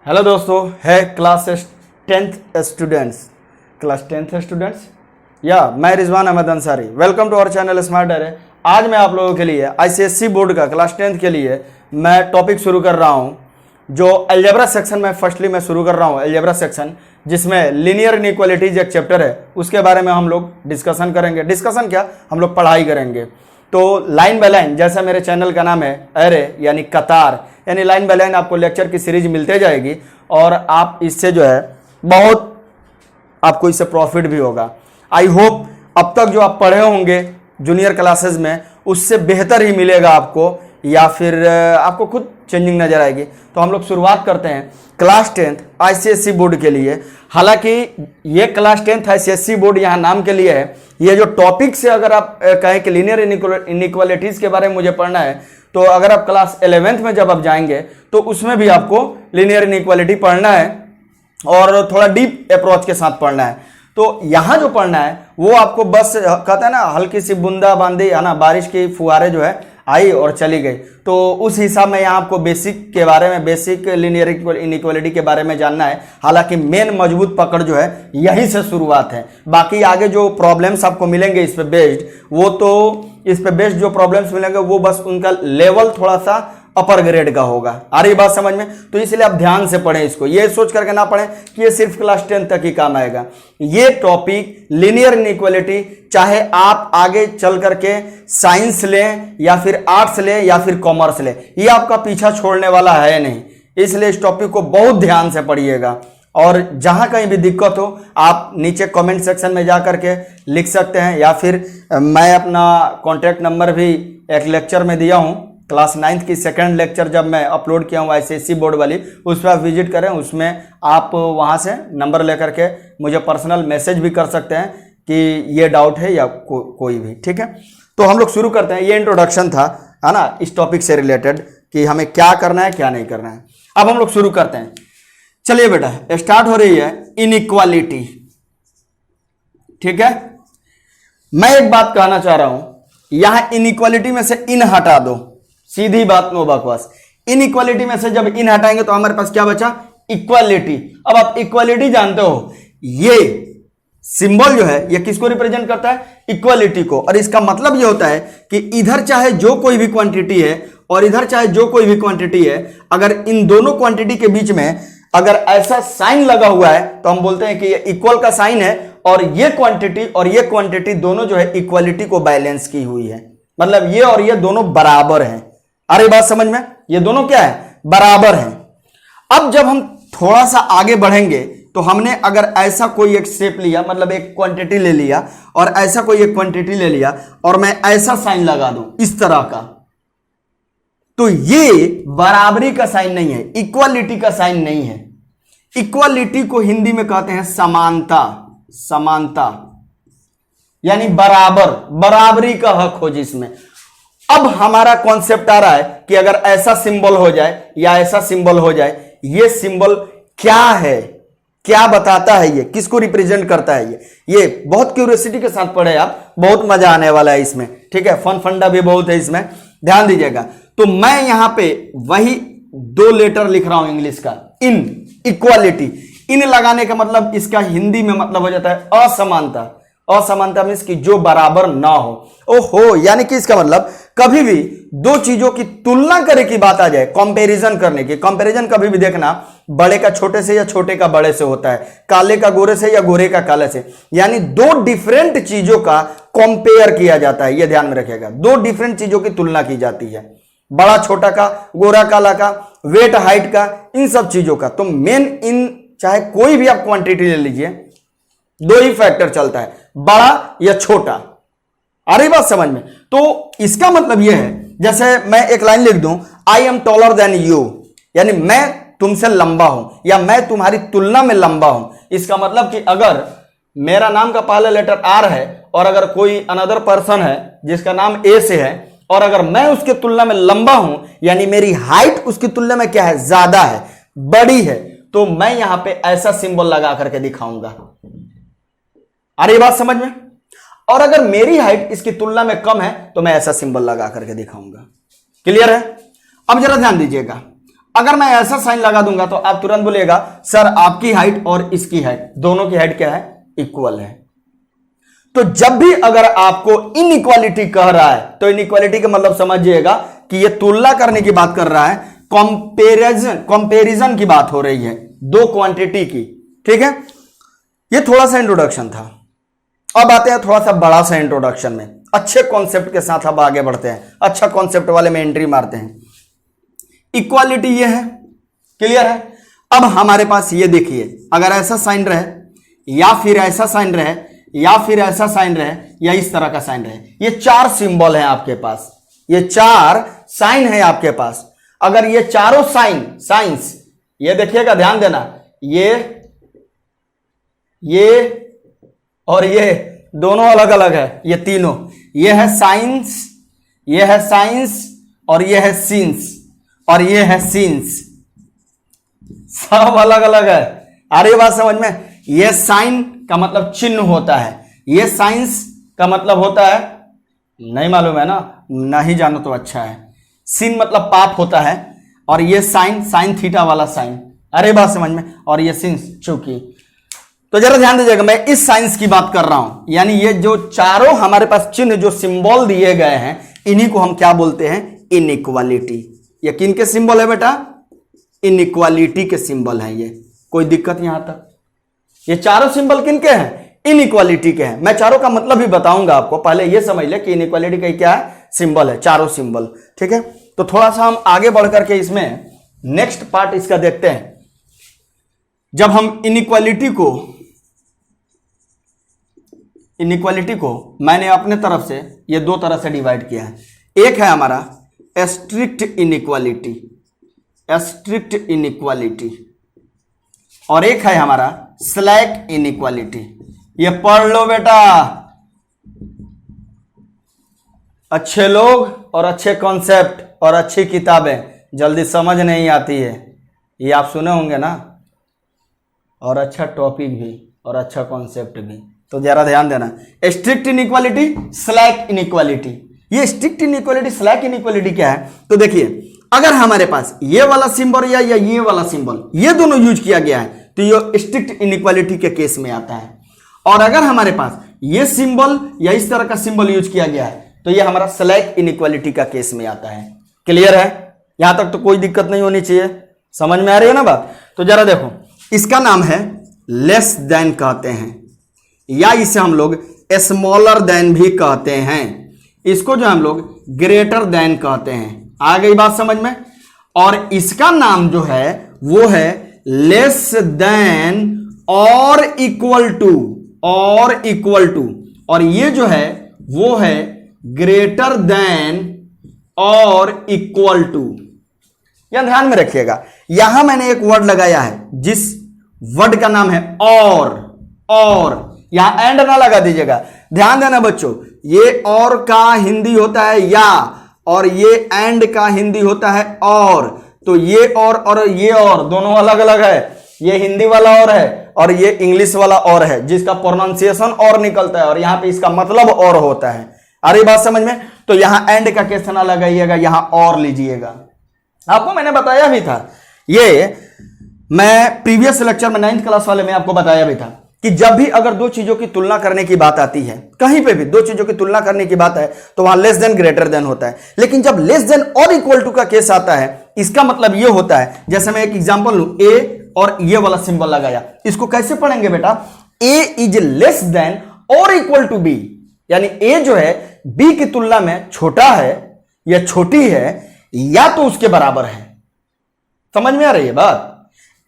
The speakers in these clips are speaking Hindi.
हेलो दोस्तों, है क्लास 10th स्टूडेंट्स या मैं Rizwan Ahmad Ansari. Welcome to our channel smart अरे। आज मैं आप लोगों के लिए आईसीएससी बोर्ड का क्लास 10th के लिए मैं टॉपिक शुरू कर रहा हूं, जो अलजेब्रा सेक्शन में फर्स्टली मैं शुरू कर रहा हूं। अलजेब्रा सेक्शन जिसमें लीनियर इनइक्वालिटीज एक चैप्टर है, उसके बारे में हम लोग डिस्कशन करेंगे। डिस्कशन क्या, हम लोग पढ़ाई करेंगे। तो लाइन बाय लाइन, जैसा मेरे चैनल का नाम है अरे यानी कतार, यानी लाइन बाय लाइन आपको लेक्चर की सीरीज मिलते जाएगी और आप इससे जो है बहुत आपको इससे प्रॉफिट भी होगा। आई होप अब तक जो आप पढ़े होंगे जूनियर क्लासेस में उससे बेहतर ही मिलेगा आपको, या फिर आपको खुद चेंजिंग नजर आएगी। तो हम लोग शुरुआत करते हैं क्लास 10th आईसीएससी बोर्ड के लिए। हालांकि ये क्लास 10th आईसीएससी बोर्ड यहाँ नाम के लिए है। ये जो टॉपिक से अगर आप कहें कि लीनियर इनइक्वालिटीज के बारे में मुझे पढ़ना है, तो अगर आप क्लास 11th में जब आप जाएंगे तो उसमें भी आपको लीनियर इनइक्वालिटी पढ़ना है और थोड़ा डीप अप्रोच के साथ पढ़ना है। तो यहां जो पढ़ना है वो आपको बस कहते हैं ना, हल्की सी बूंदाबांदी है ना, बारिश की फुहारे जो है आई और चली गई। तो उस हिसाब में यहाँ आपको बेसिक के बारे में, बेसिक लीनियर इनइक्वालिटी के बारे में जानना है। हालांकि मेन मजबूत पकड़ जो है यहीं से शुरुआत है। बाकी आगे जो प्रॉब्लम्स आपको मिलेंगे इस पे बेस्ड, वो तो इस पे बेस्ड जो प्रॉब्लम्स मिलेंगे वो बस उनका लेवल थोड़ा सा अपर ग्रेड का होगा। आ रही बात समझ में? तो इसलिए आप ध्यान से पढ़ें इसको, ये सोच करके ना पढ़ें कि ये सिर्फ क्लास 10 तक ही काम आएगा। ये टॉपिक लीनियर इनइक्वालिटी, चाहे आप आगे चल करके साइंस लें या फिर आर्ट्स लें या फिर कॉमर्स लें, ये आपका पीछा छोड़ने वाला है नहीं। इसलिए इस टॉपिक को बहुत ध्यान से पढ़िएगा और जहां कहीं भी दिक्कत हो आप नीचे कमेंट सेक्शन में जा करके लिख सकते हैं, या फिर मैं अपना कॉन्टैक्ट नंबर भी एक लेक्चर में दिया हूं। क्लास 9th की सेकंड लेक्चर जब मैं अपलोड किया हूँ आईसीएससी बोर्ड वाली, उस पर आप विजिट करें। उसमें आप वहाँ से नंबर लेकर के मुझे पर्सनल मैसेज भी कर सकते हैं कि ये डाउट है या कोई भी, ठीक है। तो हम लोग शुरू करते हैं। ये इंट्रोडक्शन था, है ना, इस टॉपिक से रिलेटेड कि हमें क्या करना है क्या नहीं करना है। अब हम लोग शुरू करते हैं। चलिए बेटा, स्टार्ट हो रही है इनइक्वालिटी, ठीक है। मैं एक बात कहना चाह रहा हूं, यहां इनइक्वालिटी में से इन हटा दो, सीधी बात, नो बकवास। इनइक्वालिटी में से जब इन हटाएंगे तो हमारे पास क्या बचा? इक्वालिटी। अब आप इक्वालिटी जानते हो, ये सिंबल जो है ये किसको रिप्रेजेंट करता है? इक्वालिटी को। और इसका मतलब ये होता है कि इधर चाहे जो कोई भी क्वांटिटी है और इधर चाहे जो कोई भी क्वांटिटी है, अगर इन दोनों क्वांटिटी के बीच में अगर ऐसा साइन लगा हुआ है तो हम बोलते हैं कि ये इक्वल का साइन है और ये क्वांटिटी दोनों जो है इक्वालिटी को बैलेंस की हुई है। मतलब ये और ये दोनों बराबर हैं। अरे बात समझ में? ये दोनों क्या है? बराबर हैं। अब जब हम थोड़ा सा आगे बढ़ेंगे तो हमने अगर ऐसा कोई एक शेप लिया, मतलब एक क्वांटिटी ले लिया और ऐसा कोई एक क्वांटिटी ले लिया और मैं ऐसा साइन लगा दूं इस तरह का, तो ये बराबरी का साइन नहीं है, इक्वालिटी का साइन नहीं है। इक्वालिटी को हिंदी में कहते हैं समानता। समानता यानी बराबर, बराबरी का हक हो जिसमें। अब हमारा कॉन्सेप्ट आ रहा है कि अगर ऐसा सिंबल हो जाए या ऐसा सिंबल हो जाए, ये सिंबल क्या है, क्या बताता है, ये किसको रिप्रेजेंट करता है? ये बहुत क्यूरियोसिटी के साथ पढ़े आप, बहुत मजा आने वाला है इसमें, ठीक है। फन फंडा भी बहुत है इसमें, ध्यान दीजिएगा। तो मैं यहां पे वही 2 लेटर लिख रहा हूं इंग्लिश का, इन, इक्वालिटी। इन लगाने का मतलब इसका हिंदी में मतलब हो जाता है असमानता। असमानता मीन्स कि जो बराबर ना हो। ओहो, यानी कि इसका मतलब कभी भी दो चीजों की तुलना करने की बात आ जाए, कंपैरिजन करने की। कंपैरिजन कभी भी देखना बड़े का छोटे से या छोटे का बड़े से होता है, काले का गोरे से या गोरे का काले से। यानी दो डिफरेंट चीजों का कंपेयर किया जाता है, यह ध्यान में रखिएगा। दो डिफरेंट चीजों की तुलना की जाती है, बड़ा छोटा का, गोरा काला का, वेट हाइट का, इन सब चीजों का। तो मेन इन, चाहे कोई भी आप क्वांटिटी ले लीजिए, दो ही फैक्टर चलता है, बड़ा या छोटा। आ रही बात समझ में? तो इसका मतलब यह है, जैसे मैं एक लाइन लिख दूं, I am taller than you, यानी मैं तुमसे लंबा हूं या मैं तुम्हारी तुलना में लंबा हूं। इसका मतलब कि अगर मेरा नाम का पहला लेटर आर है और अगर कोई अनदर पर्सन है जिसका नाम ए से है और अगर मैं उसके तुलना में लंबा हूं, यानी मेरी हाइट उसकी तुलना में क्या है? ज्यादा है, बड़ी है, तो मैं यहां पे ऐसा सिंबल लगा करके दिखाऊंगा। अरे बात समझ में? और अगर मेरी हाइट इसकी तुलना में कम है तो मैं ऐसा सिंबल लगा करके दिखाऊंगा। क्लियर है? अब जरा ध्यान दीजिएगा, अगर मैं ऐसा साइन लगा दूंगा तो आप तुरंत बोलिएगा सर आपकी हाइट और इसकी हाइट, दोनों की हाइट क्या है, इक्वल है। तो जब भी अगर आपको इनइक्वालिटी कह रहा है तो इनइक्वालिटी का मतलब समझिएगा कि यह तुलना करने की बात कर रहा है, कंपैरिजन की बात हो रही है दो क्वांटिटी की। ठीक है, यह थोड़ा सा इंट्रोडक्शन था। अब आते हैं थोड़ा सा बड़ा सा इंट्रोडक्शन में, अच्छे कॉन्सेप्ट के साथ अब आगे बढ़ते हैं, अच्छा कॉन्सेप्ट वाले में एंट्री मारते हैं। इक्वालिटी ये है, क्लियर है। अब हमारे पास ये देखिए, अगर ऐसा साइन रहे या फिर ऐसा साइन रहे या फिर ऐसा साइन रहे या इस तरह का साइन रहे, ये चार सिंबल है आपके पास, ये चार साइन है आपके पास। अगर ये चारों साइंस ये देखिएगा, ध्यान देना, ये और ये दोनों अलग अलग है, ये तीनों, ये है साइंस, ये है साइंस और ये है सीन्स और ये है सीन्स, सब अलग अलग है। अरे बात समझ में, ये साइन का मतलब चिन्ह होता है, ये साइंस का मतलब होता है, नहीं मालूम है ना, नहीं जानो तो अच्छा है। सीन मतलब पाप होता है और ये साइन थीटा वाला साइन, अरे बात समझ में, और ये सीन्स चूंकि। तो जरा ध्यान दीजिएगा, मैं इस साइंस की बात कर रहा हूं, यानी ये जो चारों हमारे पास चिन्ह जो सिंबल दिए गए हैं, इन्हीं को हम क्या बोलते हैं, इनइक्वालिटी। ये किन के सिंबल है बेटा, इनइक्वालिटी के सिंबल है। ये कोई दिक्कत यहां तक, ये चारों सिंबल किन के हैं, इनइक्वालिटी के हैं। मैं चारों का मतलब भी बताऊंगा आपको, पहले ये समझ ले कि इनइक्वालिटी का क्या है, सिंबल है, चारों सिंबल। ठीक है, तो थोड़ा सा हम आगे बढ़ करके इसमें नेक्स्ट पार्ट इसका देखते हैं। जब हम इनइक्वालिटी को मैंने अपने तरफ से ये दो तरह से डिवाइड किया है। एक है हमारा स्ट्रिक्ट इनइक्वालिटी और एक है हमारा स्लैक इनइक्वालिटी। ये पढ़ लो बेटा, अच्छे लोग और अच्छे कॉन्सेप्ट और अच्छी किताबें जल्दी समझ नहीं आती है, ये आप सुने होंगे ना, और अच्छा टॉपिक भी और अच्छा कॉन्सेप्ट भी। तो जरा ध्यान देना, स्ट्रिक्ट इनइक्वालिटी, स्लैक इनइक्वालिटी। ये स्ट्रिक्ट इनइक्वालिटी, स्लैक इनइक्वालिटी क्या है, तो देखिए, अगर हमारे पास ये वाला सिंबल या ये वाला सिंबल, ये दोनों यूज किया गया है तो ये स्ट्रिक्ट इनइक्वालिटी के केस में आता है। और अगर हमारे पास ये सिंबल या इस तरह का सिंबल यूज किया गया है तो ये हमारा स्लैक इनइक्वालिटी का केस में आता है। क्लियर है, यहां तक तो कोई दिक्कत नहीं होनी चाहिए, समझ में आ रही है ना बात। तो जरा देखो, इसका नाम है लेस देन कहते हैं, या इसे हम लोग स्मॉलर देन भी कहते हैं, इसको जो हम लोग ग्रेटर देन कहते हैं। आ गई बात समझ में। और इसका नाम जो है वो है लेस देन और इक्वल टू, और ये जो है वो है ग्रेटर देन और इक्वल टू। यह ध्यान में रखिएगा, यहां मैंने एक वर्ड लगाया है जिस वर्ड का नाम है और यहां एंड ना लगा दीजिएगा, ध्यान देना बच्चों। ये और का हिंदी होता है या, और ये एंड का हिंदी होता है और। तो ये और ये और दोनों अलग अलग है, ये हिंदी वाला और है और ये इंग्लिश वाला और है, जिसका प्रोनाउंसिएशन और निकलता है और यहां पे इसका मतलब और होता है। अरे बात समझ में। तो यहां एंड का केस ना लगाइएगा, यहां और लीजिएगा। आपको मैंने बताया भी था, ये मैं प्रीवियस लेक्चर में 9th क्लास वाले में आपको बताया भी था कि जब भी अगर दो चीजों की तुलना करने की बात आती है, कहीं पे भी दो चीजों की तुलना करने की बात है तो वहां लेस देन ग्रेटर देन होता है। लेकिन जब लेस देन और इक्वल टू का केस आता है, इसका मतलब यह होता है, जैसे मैं एक एग्जांपल लूं, ए और ये वाला सिंबल लगाया, इसको कैसे पढ़ेंगे बेटा, ए इज लेस देन और इक्वल टू बी, यानी ए जो है बी की तुलना में छोटा है या छोटी है या तो उसके बराबर है। समझ में आ रही है बात।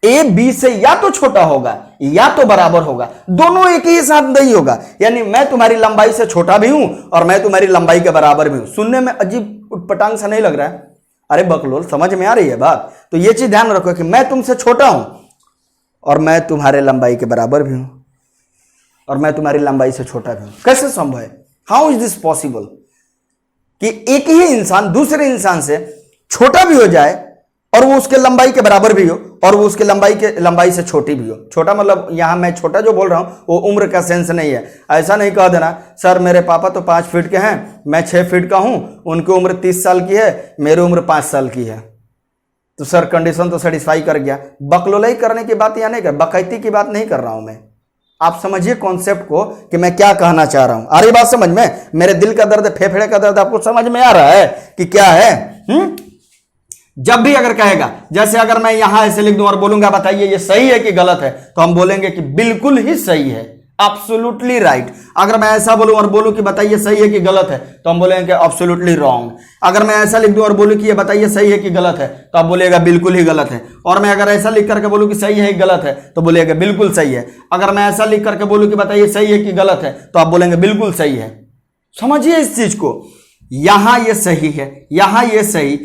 ए बी से या तो छोटा होगा या तो बराबर होगा, दोनों एक ही साथ नहीं होगा। यानी मैं तुम्हारी लंबाई से छोटा भी हूं और मैं तुम्हारी लंबाई के बराबर भी हूं। सुनने में अजीब उटपटांग सा नहीं लग रहा है? अरे बकलोल, समझ में आ रही है बात। तो ये चीज ध्यान रखो कि मैं तुमसे छोटा हूं और मैं तुम्हारे लंबाई के बराबर भी हूं और मैं तुम्हारी लंबाई से छोटा भी हूं। कैसे संभव है? हाउ इज दिस पॉसिबल कि एक ही इंसान दूसरे इंसान से छोटा भी हो जाए और वो उसके लंबाई के बराबर भी हो और वो उसके लंबाई से छोटी भी हो। छोटा मतलब यहां मैं छोटा जो बोल रहा हूं वो उम्र का सेंस नहीं है। ऐसा नहीं कह देना सर मेरे पापा तो 5 फीट के हैं, मैं 6 फीट का हूं, उनकी उम्र 30 साल की है, मेरी उम्र 5 साल की है। तो सर कंडीशन तो सेटिस्फाई कर गया। बकलोलाई करने की बात यहाँ नहीं कर, बकैती की बात नहीं कर रहा हूं मैं। आप समझिए कॉन्सेप्ट को कि मैं क्या कहना चाह रहा हूं। आ रही बात समझ में? मेरे दिल का दर्द, फेफड़े का दर्द आपको समझ में आ रहा है कि क्या है? जब भी अगर कहेगा, जैसे अगर मैं यहां ऐसे लिख दूं और बोलूंगा बताइए ये सही है कि गलत है, तो हम बोलेंगे कि बिल्कुल ही सही है, एब्सोल्युटली राइट। अगर मैं ऐसा बोलूं और बोलूं कि बताइए सही है कि गलत है, तो हम बोलेंगे कि एब्सोल्युटली रॉन्ग। अगर मैं ऐसा लिख दूं और बोलूं कि ये बताइए सही है कि गलत है, तो आप बोलेगा बिल्कुल ही गलत है। और मैं अगर ऐसा लिख करके बोलूं कि सही है कि गलत है, तो बोलेगा बिल्कुल सही है। अगर मैं ऐसा लिख करके बोलूं कि बताइए सही है कि गलत है, तो आप बोलेंगे बिल्कुल सही है। समझिए इस चीज को, यहां ये सही है, यहां ये सही,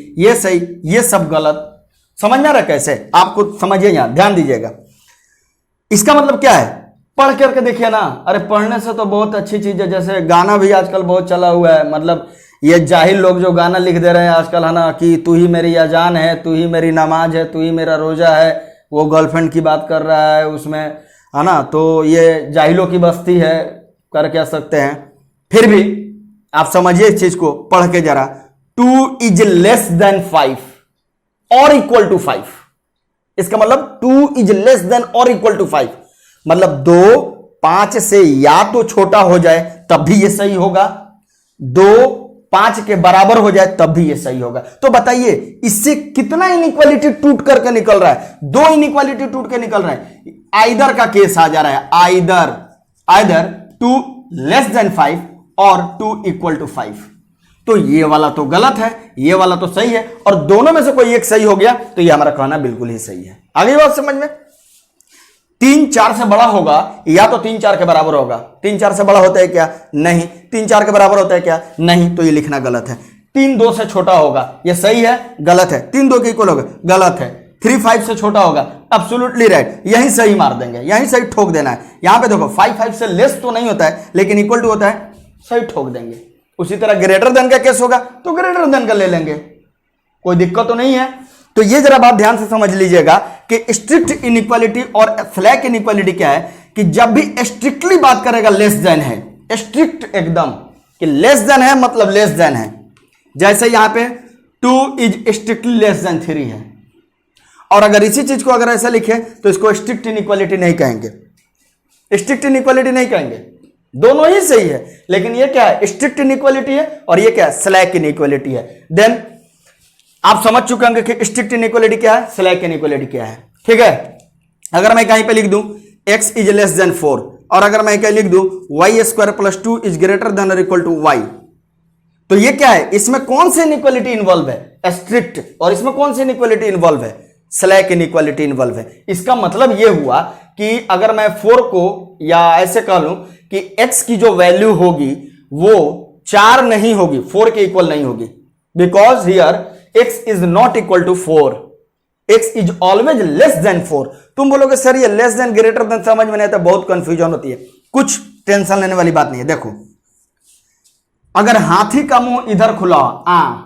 ये सब गलत। समझ में आ रहा है कैसे? आपको समझिए, यहां ध्यान दीजिएगा। इसका मतलब क्या है? पढ़ करके देखिए ना। अरे पढ़ने से तो बहुत अच्छी चीज है। जैसे गाना भी आजकल बहुत चला हुआ है, मतलब ये जाहिल लोग जो गाना लिख दे रहे हैं आजकल, है ना, कि तू ही मेरी अजान है, तू ही मेरी नमाज है, तू ही मेरा रोजा है। वो गर्लफ्रेंड की बात कर रहा है उसमें, है ना। तो ये जाहिलों की बस्ती है, कर क्या सकते हैं। फिर भी आप समझिए इस चीज को पढ़ के जरा। 2 इज लेस देन 5 और इक्वल टू 5। इसका मतलब 2 इज लेस देन और इक्वल टू 5, मतलब 2 5 से या तो छोटा हो जाए तब भी ये सही होगा, 2 5 के बराबर हो जाए तब भी ये सही होगा। तो बताइए इससे कितना इनइक्वालिटी टूट करके निकल रहा है? 2 इनइक्वालिटी टूट के निकल रहा है। आइदर का केस आ जा रहा है, आइदर 2 लेस देन 5 और 2 इक्वल टू 5। तो ये वाला तो गलत है, ये वाला तो सही है, और दोनों में से कोई एक सही हो गया तो ये हमारा कहना बिल्कुल ही सही है। आगे बात समझ में? 3 4 से बड़ा होगा या तो 3 4 के बराबर होगा। 3 4 से बड़ा होता है क्या? नहीं। 3 4 के बराबर होता है क्या? नहीं। तो ये लिखना गलत है। 3 2 से छोटा होगा, ये सही है? गलत है। 3 2 के इक्वल होगा, गलत है। 3 5 से छोटा होगा, एब्सोल्युटली राइट। यही सही मार देंगे, यही सही ठोक देना है। यहां पे देखो 5 5 से लेस तो नहीं होता है, लेकिन इक्वल टू होता है, सही ठोक देंगे। उसी तरह ग्रेटर देन का केस होगा तो ग्रेटर देन का ले लेंगे, कोई दिक्कत तो नहीं है। तो ये जरा बात ध्यान से समझ लीजिएगा कि स्ट्रिक्ट इनइक्वालिटी और स्लैक इनइक्वालिटी क्या है, कि जब भी स्ट्रिक्टली बात करेगा लेस देन है, स्ट्रिक्ट एकदम कि लेस देन है मतलब लेस देन है। जैसे यहां पे 2 इज स्ट्रिक्टली लेस देन 3 है, और अगर इसी चीज को अगर ऐसा लिखे तो इसको स्ट्रिक्ट इनइक्वालिटी नहीं कहेंगे, स्ट्रिक्ट इनइक्वालिटी नहीं कहेंगे। दोनों ही सही है, लेकिन ये क्या है? स्ट्रिक्ट इनइक्वालिटी है, और ये क्या है? स्लैक इनइक्वालिटी है। देन आप समझ चुके होंगे कि स्ट्रिक्ट इनइक्वालिटी क्या है, स्लैक इनइक्वालिटी क्या है। ठीक है। अगर मैं कहीं पे लिख दूं x इज लेस देन 4, और अगर मैं कहीं लिख दूं y square plus 2 is greater than और इक्वल टू y, तो ये क्या है? इसमें कौन सी इनइक्वालिटी इन्वॉल्व है? स्ट्रिक्ट। और इसमें कौन सी इनइक्वालिटी इन्वॉल्व है? स्लैक इनइक्वालिटी इन्वॉल्व है। इसका मतलब यह हुआ कि अगर मैं 4 को या ऐसे कह लूं कि x की जो वैल्यू होगी वो 4 नहीं होगी, 4 के इक्वल नहीं होगी, because here x is not equal to 4, x is always less than 4। तुम बोलोगे सर ये लेस देन ग्रेटर देन समझ में नहीं आता, बहुत कंफ्यूजन होती है। कुछ टेंशन लेने वाली बात नहीं है। देखो अगर हाथी का मुंह इधर खुला हो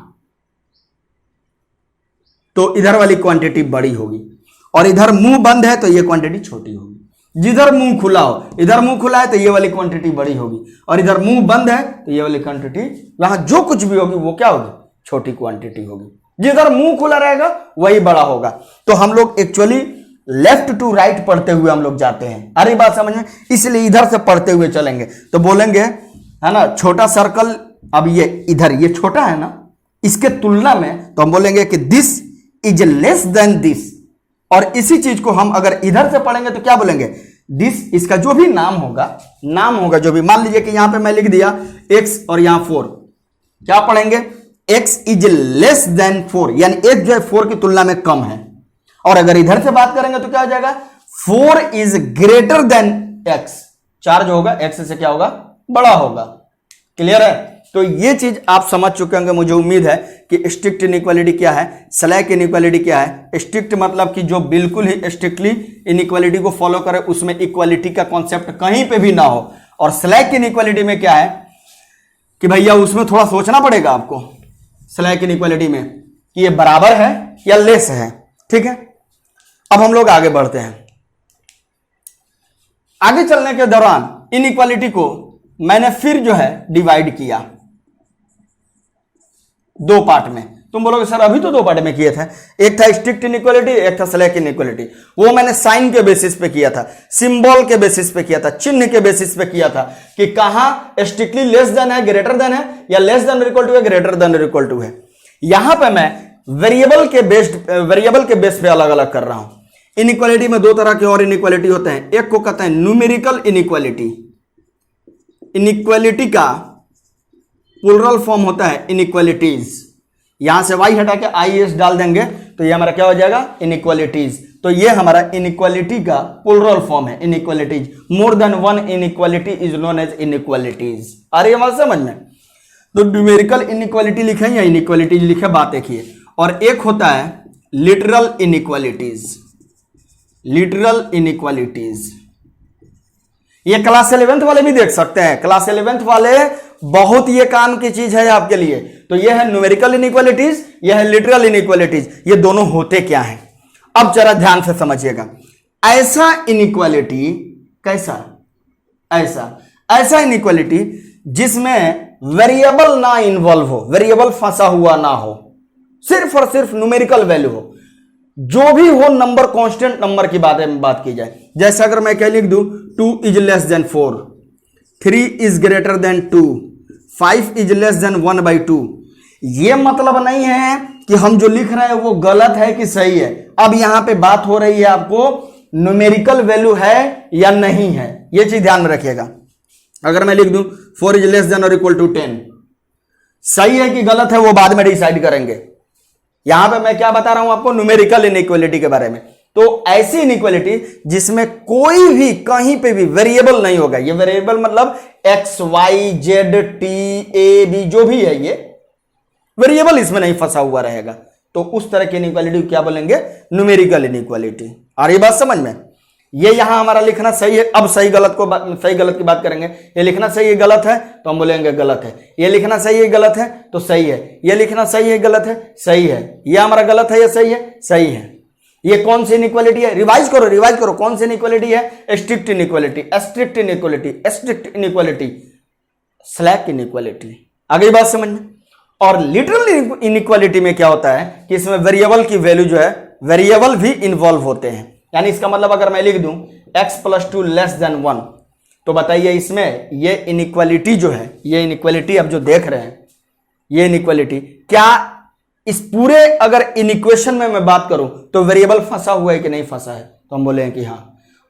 तो इधर वाली क्वांटिटी बड़ी होगी, और इधर मुंह बंद है तो ये क्वांटिटी छोटी होगी। जिधर मुंह खुला हो, इधर मुंह खुला है तो ये वाली क्वांटिटी बड़ी होगी, और इधर मुंह बंद है तो ये वाली क्वांटिटी, यहां जो कुछ भी होगी वो क्या होगी? छोटी क्वांटिटी होगी। जिधर मुंह खुला रहेगा वही बड़ा होगा। तो हम लोग एक्चुअली लेफ्ट टू राइट पढ़ते हुए हम लोग जाते हैं। अरे बात समझ में? इसलिए इधर से पढ़ते हुए चलेंगे तो बोलेंगे, है ना, छोटा सर्कल। अब ये इधर ये छोटा है ना, इसके तुलना में तो हम बोलेंगे कि this is less than this. और इसी चीज को हम अगर इधर से पढ़ेंगे तो क्या बोलेंगे? दिस, इसका जो भी नाम होगा जो भी, मान लीजिए कि यहां पे मैं लिख दिया x और यहां 4, क्या पढ़ेंगे? x इज लेस देन 4, यानी x जो है 4 की तुलना में कम है। और अगर इधर से बात करेंगे तो क्या हो जाएगा? 4 इज ग्रेटर देन x, 4 जो होगा x से क्या होगा? बड़ा होगा। क्लियर है? तो ये चीज आप समझ चुके होंगे, मुझे उम्मीद है कि स्ट्रिक्ट इनइक्वालिटी क्या है, स्लैक इनइक्वालिटी क्या है। स्ट्रिक्ट मतलब कि जो बिल्कुल ही स्ट्रिक्टली इनइक्वालिटी को फॉलो करे, उसमें इक्वालिटी का कॉन्सेप्ट कहीं पे भी ना हो। और स्लैक इनइक्वालिटी में क्या है कि भैया उसमें थोड़ा सोचना पड़ेगा आपको, स्लैक इनइक्वालिटी में, कि ये बराबर है या लेस है। ठीक है, अब हम लोग आगे बढ़ते हैं। आगे चलने के दौरान इनइक्वालिटी को मैंने फिर जो है डिवाइड किया 2 पार्ट में। तुम बोलोगे सर अभी तो दो पार्ट में किए थे, एक था स्ट्रिक्ट इनइक्वालिटी, एक था स्लैक इनइक्वालिटी। वो मैंने साइन के बेसिस पे किया था, सिंबल के बेसिस पे किया था, चिन्ह के बेसिस पे किया था कि कहां स्ट्रिक्टली लेस देन है, ग्रेटर देन है, या लेस देन इक्वल टू है, ग्रेटर देन इक्वल टू है। यहां पे मैं वेरिएबल के बेस पे अलग अलग कर रहा हूं। इनइक्वालिटी में दो तरह के और इनइक्वालिटी होते हैं, एक को कहते हैं न्यूमेरिकल इनइक्वालिटी। इनइक्वालिटी का प्लुरल फॉर्म होता है इनइक्वालिटीज। यहां से y हटा के IES डाल देंगे तो ये हमारा क्या हो जाएगा, इनइक्वालिटीज। तो ये हमारा इनइक्वालिटी का प्लुरल फॉर्म है, inequalities. More than one inequality is known as inequalities. आ रही है बात समझ में? तो न्यूमेरिकल इनइक्वालिटी लिखे या इनइक्वालिटीज लिखे, बात एक ही है। और एक होता है लिटरल इनइक्वालिटीज। लिटरल इनइक्वालिटीज ये क्लास 11th वाले भी देख सकते हैं, क्लास 11th वाले बहुत ये काम की चीज है आपके लिए। तो ये है न्यूमेरिकल इनइक्वालिटीज, ये है लिटरल इनइक्वालिटीज। ये दोनों होते क्या हैं, अब जरा ध्यान से समझिएगा। ऐसा इनइक्वालिटी कैसा, ऐसा इनइक्वालिटी जिसमें वेरिएबल ना इन्वॉल्व हो, वेरिएबल फंसा हुआ ना हो, सिर्फ और सिर्फ न्यूमेरिकल वैल्यू हो। जो भी हो नंबर, कांस्टेंट नंबर की बात की जाए। जैसे अगर मैं क्या लिख दूं, 2 is less than 4, 3 is greater then 2, 5 is less than 1/2। ये मतलब नहीं है कि हम जो लिख रहे हैं वो गलत है कि सही है। अब यहां पे बात हो रही है आपको न्यूमेरिकल वैल्यू है या नहीं है, ये चीज ध्यान में रखिएगा। अगर मैं लिख दूं 4 इज लेस देन और इक्वल टू 10, सही है कि गलत है वो बाद में डिसाइड करेंगे। यहां पे मैं क्या बता रहा हूं आपको, न्यूमेरिकल इनइक्वालिटी के बारे में। तो ऐसी इनइक्वालिटी जिसमें कोई भी कहीं पे भी वेरिएबल नहीं होगा। ये वेरिएबल मतलब x, y, z, t, a, b जो भी है, ये वेरिएबल इसमें नहीं फंसा हुआ रहेगा। तो उस तरह की इनइक्वालिटी क्या बोलेंगे, न्यूमेरिकल इनइक्वालिटी। और ये बात समझ में? ये यहां हमारा लिखना सही है। अब सही गलत की बात करेंगे। ये लिखना सही है गलत है तो हम बोलेंगे गलत है। ये लिखना सही है गलत है तो सही है। ये लिखना सही है गलत है, सही है। ये हमारा गलत है या सही है, सही है। ये कौन सी इनइक्वालिटी है, रिवाइज करो कौन सी इनइक्वालिटी है, strict inequality, strict inequality, strict inequality, slack inequality. आगे बात समझ में? और लिटरल इनइक्वालिटी में क्या होता है कि इसमें वेरिएबल की वैल्यू जो है, वेरिएबल भी इन्वॉल्व होते हैं। यानी इसका मतलब अगर मैं लिख दूं x + 2 लेस देन 1, तो बताइए इसमें ये इनइक्वालिटी जो है, ये इनइक्वालिटी अब जो देख रहे हैं, ये इनइक्वालिटी क्या इस पूरे अगर इनइक्वेशन में मैं बात करूं तो वेरिएबल फंसा हुआ है कि नहीं फंसा है? तो हम बोले कि हाँ।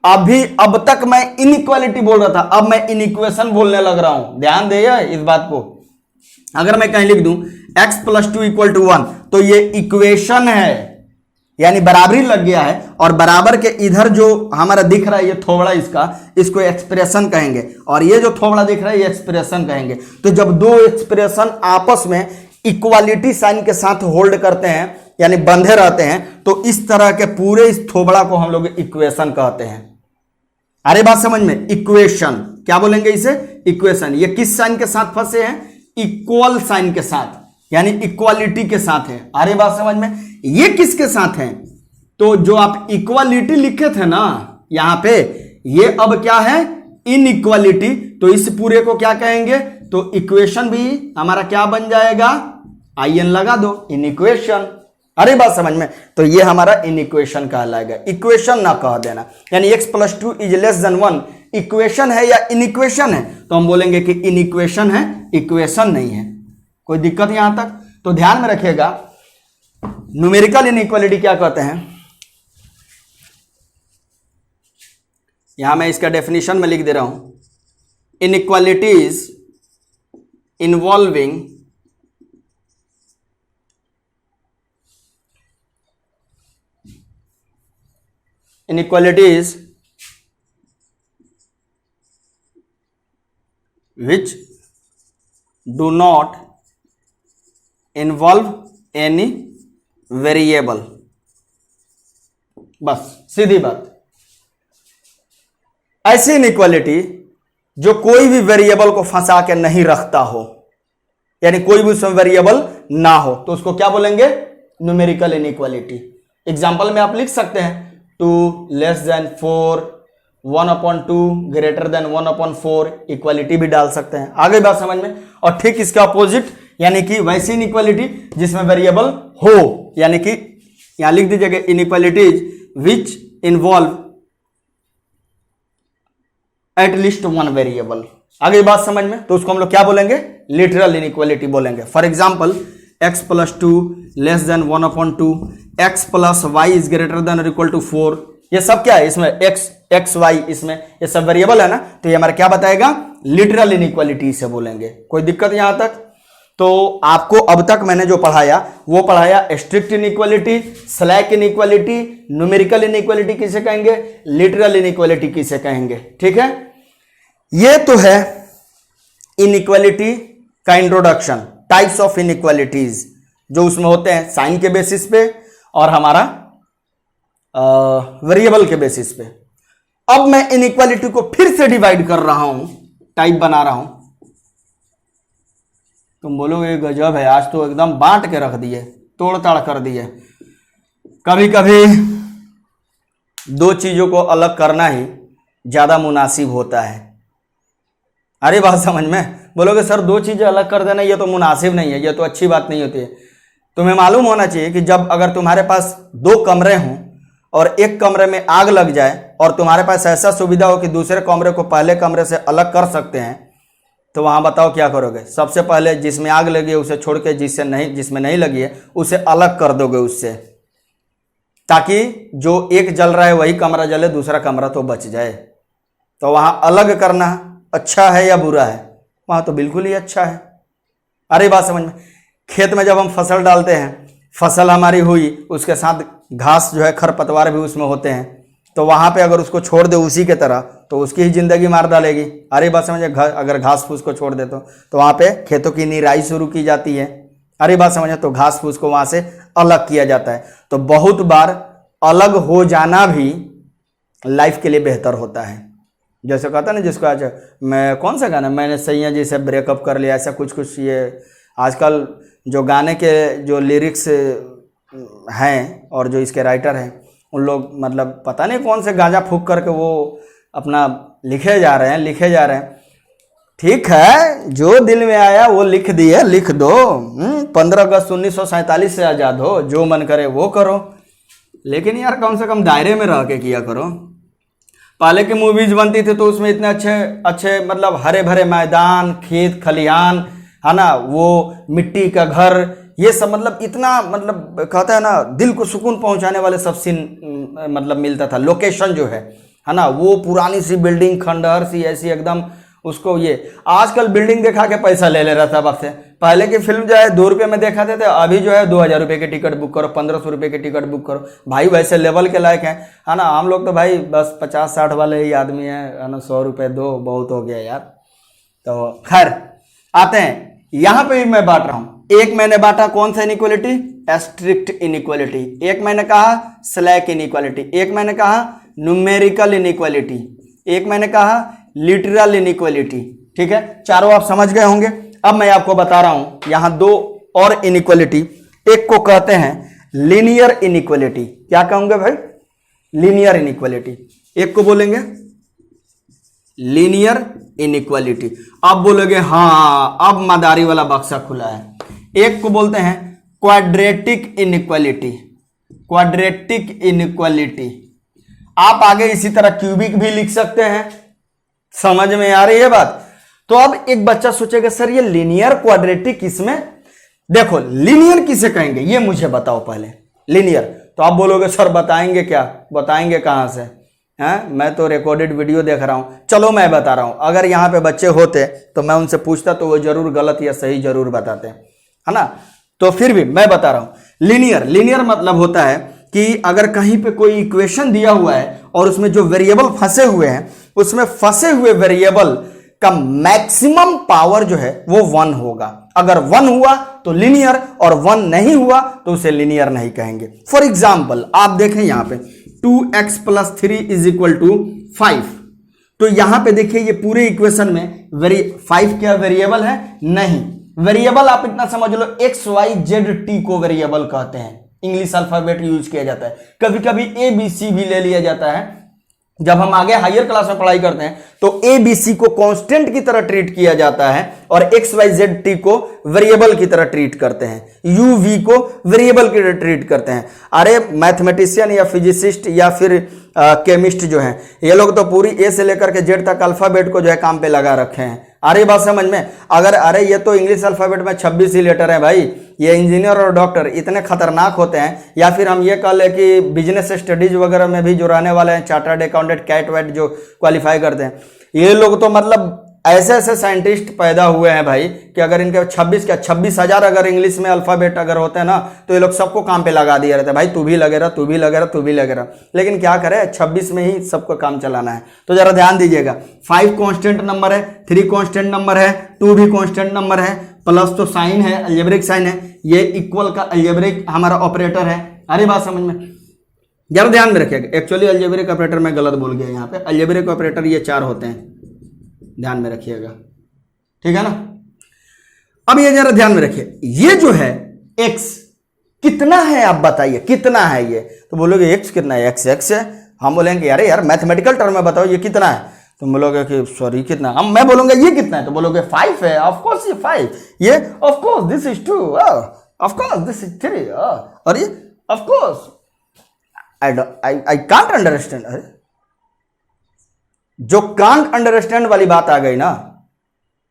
अब तक मैं इनइक्वालिटी बोल रहा था, अब मैं इनइक्वेशन बोलने लग रहा हूं। ध्यान देगा इस बात को। अगर मैं कहीं लिख दूं x + 2 = 1, तो ये इक्वेशन है, यानी बराबरी लग गया है। और बराबर के इधर जो हमारा दिख रहा है ये थोबड़ा, इसको एक्सप्रेशन कहेंगे। और ये जो थोबड़ा दिख रहा है ये एक्सप्रेशन कहेंगे। तो जब दो एक्सप्रेशन आपस में इक्वालिटी साइन के साथ होल्ड करते हैं, यानी बंधे रहते हैं, तो इस तरह के पूरे इस थोबड़ा को हम लोग इक्वेशन कहते हैं। अरे बात समझ में? इक्वेशन क्या बोलेंगे इसे, इक्वेशन। ये किस साइन के साथ फंसे हैं, इक्वल साइन के साथ, यानी इक्वालिटी के साथ है। अरे बात समझ में? ये किसके साथ है, तो जो आप इक्वालिटी लिखे थे ना यहां पे, ये अब क्या है, इनइक्वालिटी। तो इस पूरे को क्या कहेंगे, तो इक्वेशन भी हमारा क्या बन जाएगा, IN लगा दो, इनइक्वेशन। अरे बात समझ में? तो ये हमारा इनइक्वेशन कहलाएगा, इक्वेशन ना कह देना। यानी x + 2 is less than 1 equation है या इनइक्वेशन है, तो हम बोलेंगे कि इनइक्वेशन है, इक्वेशन नहीं है। कोई दिक्कत यहां तक? तो ध्यान में रखिएगा, न्यूमेरिकल इनइक्वालिटी क्या कहते हैं। यहां मैं इसका डेफिनेशन में लिख दे रहा हूं, inequalities involving inequalities which do not involve any variable। बस सीधी बात। ऐसी इनइक्वालिटी जो कोई भी वेरिएबल को फंसा के नहीं रखता हो, यानी कोई भी उसमें वेरिएबल ना हो, तो उसको क्या बोलेंगे, न्यूमेरिकल इनइक्वालिटी। एग्जांपल में आप लिख सकते हैं 2 less than 4, 1/2 greater than 1/4, equality भी डाल सकते हैं। आगे बात समझ में? और ठीक इसका अपोजिट यानी कि वैसी इनइक्वालिटी जिसमें वेरिएबल हो, यानी कि यहां लिख दीजिएगा inequalities which involve at least one variable. आगे बात समझ में, तो उसको हम लोग क्या बोलेंगे, लिटरल इनइक्वालिटी बोलेंगे। For example x plus 2 less than 1/2, x plus Y is greater than और इक्वल टू 4। ये सब क्या है इसमें, x y, इसमें ये सब वेरिएबल है ना, तो ये हमारा क्या बताएगा, लिटरल इनइक्वालिटी से बोलेंगे। कोई दिक्कत यहां तक? तो आपको अब तक मैंने जो पढ़ाया वो पढ़ाया strict inequality, slack inequality, numerical inequality किसे कहेंगे, लिटरल इनइक्वालिटी किसे कहेंगे। ठीक है, ये तो है इनइक्वालिटी का इंट्रोडक्शन, टाइप्स ऑफ इनइक्वालिटीज जो उसमें होते हैं साइन के बेसिस पे और हमारा वेरिएबल के बेसिस पे। अब मैं इनइक्वालिटी को फिर से डिवाइड कर रहा हूं, टाइप बना रहा हूं। तुम बोलोगे गजब है, आज तो एकदम बांट के रख दिए, तोड़ ताड़ कर दिए। कभी कभी दो चीजों को अलग करना ही ज्यादा मुनासिब होता है। अरे बात समझ में, बोलोगे सर दो चीजें अलग कर देना ये तो मुनासिब नहीं है, ये तो अच्छी बात नहीं होती है। तुम्हें मालूम होना चाहिए कि जब अगर तुम्हारे पास दो कमरे हों और एक कमरे में आग लग जाए और तुम्हारे पास ऐसा सुविधा हो कि दूसरे कमरे को पहले कमरे से अलग कर सकते हैं, तो वहां बताओ क्या करोगे? सबसे पहले जिसमें आग लगी है उसे छोड़ के जिसमें नहीं लगी है उसे अलग कर दोगे उससे, ताकि जो एक जल रहा है वही कमरा जले, दूसरा कमरा तो बच जाए। तो वहां अलग करना अच्छा है या बुरा है? वहां तो बिल्कुल ही अच्छा है। अरे बात समझ में, खेत में जब हम फसल डालते हैं, फसल हमारी हुई, उसके साथ घास जो है, खरपतवार भी उसमें होते हैं, तो वहां पे अगर उसको छोड़ दे उसी के तरह तो उसकी ही जिंदगी मार डालेगी। अरे बात समझे, अगर घास फूस को छोड़ दे तो वहां पे खेतों की निराई शुरू की जाती है। अरे बात समझे, तो घास फूस को वहां से अलग किया जाता है। तो बहुत बार अलग हो जाना भी लाइफ के लिए बेहतर होता है। जैसे कहता ना जिसको आज मैं कौन सा गाना, मैंने सैया जी से ब्रेकअप कर लिया, ऐसा कुछ कुछ। ये आजकल जो गाने के जो लिरिक्स हैं और जो इसके राइटर हैं उन लोग मतलब पता नहीं कौन से गांजा फूक करके वो अपना लिखे जा रहे हैं। ठीक है, जो दिल में आया वो लिख दिए, लिख दो। 15 अगस्त 1947 से आज़ाद हो, जो मन करे वो करो, लेकिन यार कम से कम दायरे में रह के किया करो। पहले की मूवीज बनती थी तो उसमें इतने अच्छे अच्छे मतलब हरे भरे मैदान, खेत खलिहान, है ना, वो मिट्टी का घर, ये सब मतलब इतना मतलब कहता है ना दिल को सुकून पहुंचाने वाले सब सीन मतलब मिलता था। लोकेशन जो है ना, वो पुरानी सी बिल्डिंग खंडहर सी ऐसी एकदम, उसको ये आजकल बिल्डिंग दिखा के पैसा ले रहा था बाप से। पहले की फिल्म जो है 2 रुपये में दिखाते थे, अभी जो है 2000 रुपये की टिकट बुक करो, 1500 रुपये की टिकट बुक करो। भाई वैसे लेवल के लायक है ना। हम लोग तो भाई बस 50-60 वाले ही आदमी है ना, 100 रुपये दो बहुत हो गया यार। तो खैर आते हैं, यहां पे भी मैं बांट रहा हूं। एक मैंने बांटा कौन सा इनइक्वालिटी, स्ट्रिक्ट इनइक्वालिटी, एक मैंने कहा स्लैक इनइक्वालिटी, एक मैंने कहा न्यूमेरिकल इनइक्वालिटी, एक मैंने कहा लिटरल इनइक्वालिटी। ठीक है, चारों आप समझ गए होंगे। अब मैं आपको बता रहा हूं यहां दो और इनइक्वालिटी, एक को कहते हैं लीनियर इनइक्वालिटी। क्या कहूंगे भाई, लीनियर इनइक्वालिटी। एक को बोलेंगे लीनियर इनइक्वालिटी। अब बोलोगे हाँ अब मदारी वाला बक्सा खुला है। एक को बोलते हैं क्वाड्रेटिक इनइक्वालिटी, क्वाड्रेटिक इनइक्वालिटी। आप आगे इसी तरह क्यूबिक भी लिख सकते हैं। समझ में आ रही है बात? तो अब एक बच्चा सोचेगा सर ये लीनियर क्वाड्रेटिक, इसमें देखो लीनियर किसे कहेंगे ये मुझे बताओ पहले। लीनियर तो आप बोलोगे सर बताएंगे क्या, बताएंगे कहां से हैं, मैं तो रिकॉर्डेड वीडियो देख रहा हूं। चलो मैं बता रहा हूं, अगर यहां पे बच्चे होते तो मैं उनसे पूछता तो वो जरूर गलत या सही जरूर बताते, है ना। तो फिर भी मैं बता रहा हूं लीनियर, लीनियर मतलब होता है कि अगर कहीं पे कोई इक्वेशन दिया हुआ है और उसमें जो वेरिएबल फंसे हुए हैं, उसमें फंसे हुए वेरिएबल का मैक्सिमम पावर जो है वो 1 होगा। अगर 1 हुआ तो लीनियर और 1 नहीं हुआ तो उसे लीनियर नहीं कहेंगे। फॉर एग्जाम्पल आप देखें यहां पे 2x + 3 = 5। तो यहां पे देखिए ये पूरे इक्वेशन में 5 क्या वेरिएबल है? नहीं। वेरिएबल आप इतना समझ लो x y z t को वेरिएबल कहते हैं। इंग्लिश अल्फाबेट यूज किया जाता है, कभी कभी ABC भी ले लिया जाता है, जब हम आगे हायर क्लास में पढ़ाई करते हैं तो ए बी सी को कांस्टेंट की तरह ट्रीट किया जाता है और एक्स वाई जेड टी को वेरिएबल की तरह ट्रीट करते हैं, यू वी को वेरिएबल की तरह ट्रीट करते हैं। अरे मैथमेटिशियन या फिजिसिस्ट या फिर केमिस्ट जो हैं ये लोग तो पूरी ए से लेकर के जेड तक अल्फाबेट को जो है काम पे लगा रखे हैं। अरे बात समझ में, अगर अरे ये तो इंग्लिश अल्फाबेट में 26 ही लेटर है भाई, ये इंजीनियर और डॉक्टर इतने खतरनाक होते हैं। या फिर हम ये कह लें कि बिजनेस स्टडीज वगैरह में भी जो रहने वाले हैं, चार्टर्ड अकाउंटेंट, कैट वैट जो क्वालिफाई करते हैं, ये लोग तो मतलब ऐसे ऐसे साइंटिस्ट पैदा हुए हैं भाई कि अगर इनके 26,000 अगर इंग्लिश में अल्फाबेट अगर होते हैं ना तो ये लोग सबको काम पे लगा दिया रहता है, भाई तू भी लगे रहा, तू भी लगे रहा, तू भी लगे रहा। लेकिन क्या करे, 26 में ही सबको काम चलाना है। तो जरा ध्यान दीजिएगा, 5 कांस्टेंट नंबर है, 3 कांस्टेंट नंबर है, 2 भी कांस्टेंट नंबर है, प्लस तो साइन है, अलजेब्रिक साइन है, ये इक्वल का अलजेब्रिक हमारा ऑपरेटर है। अरे बात समझ में, जरा ध्यान में रखिएगा। एक्चुअली अलजेब्रिक ऑपरेटर मैं गलत बोल गया यहाँ पे, अलजेब्रिक ऑपरेटर ये 4 होते हैं, ध्यान में रखिएगा, ठीक है ना। अब ये जरा ध्यान में रखिए, ये जो है x कितना है आप बताइए, कितना है ये? तो बोलोगे x कितना है, x है। हम बोलेंगे अरे यार मैथमेटिकल टर्म में बताओ ये कितना है, तुम बोलोगे कि सॉरी कितना, हम मैं बोलूंगा ये कितना है तो बोलोगे 5 है, ऑफ कोर्स ये 5, ये of course this is 2, of course this is 3, और ये of course I can't understand. अरे जो कांट अंडरस्टैंड वाली बात आ गई ना,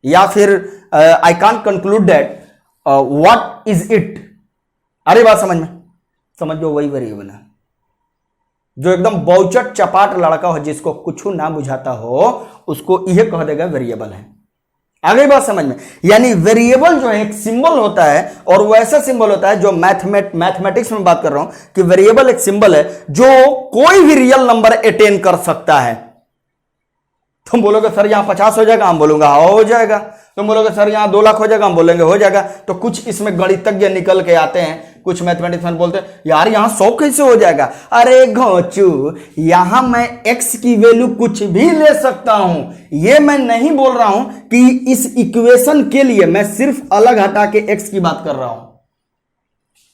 या फिर I can't conclude that what is it, अरे बात समझ में, समझो वही वेरिएबल है। जो एकदम बहुचट चपाट लड़का हो, जिसको कुछ ना बुझाता हो, उसको यह कह देगा वेरिएबल है। आगे बात समझ में, यानी वेरिएबल जो है एक सिंबल होता है, और वो ऐसा सिंबल होता है जो मैथमेटिक्स में बात कर रहा हूं कि वेरिएबल एक सिंबल है जो कोई भी रियल नंबर अटेन कर सकता है। तुम बोलोगे सर यहां 50 हो जाएगा, हम बोलूंगा हाँ हो जाएगा। तुम बोलोगे सर यहां 2 लाख हो जाएगा, हम बोलेंगे हो जाएगा। तो कुछ इसमें गणितज्ञ निकल के आते हैं, कुछ मैथमेटिशियन बोलते हैं यार यहां 100 कैसे हो जाएगा। अरे घोचू, यहां मैं x की वैल्यू कुछ भी ले सकता हूं। ये मैं नहीं बोल रहा हूं कि इस इक्वेशन के लिए मैं सिर्फ अलग हटा के x की बात कर रहा हूं।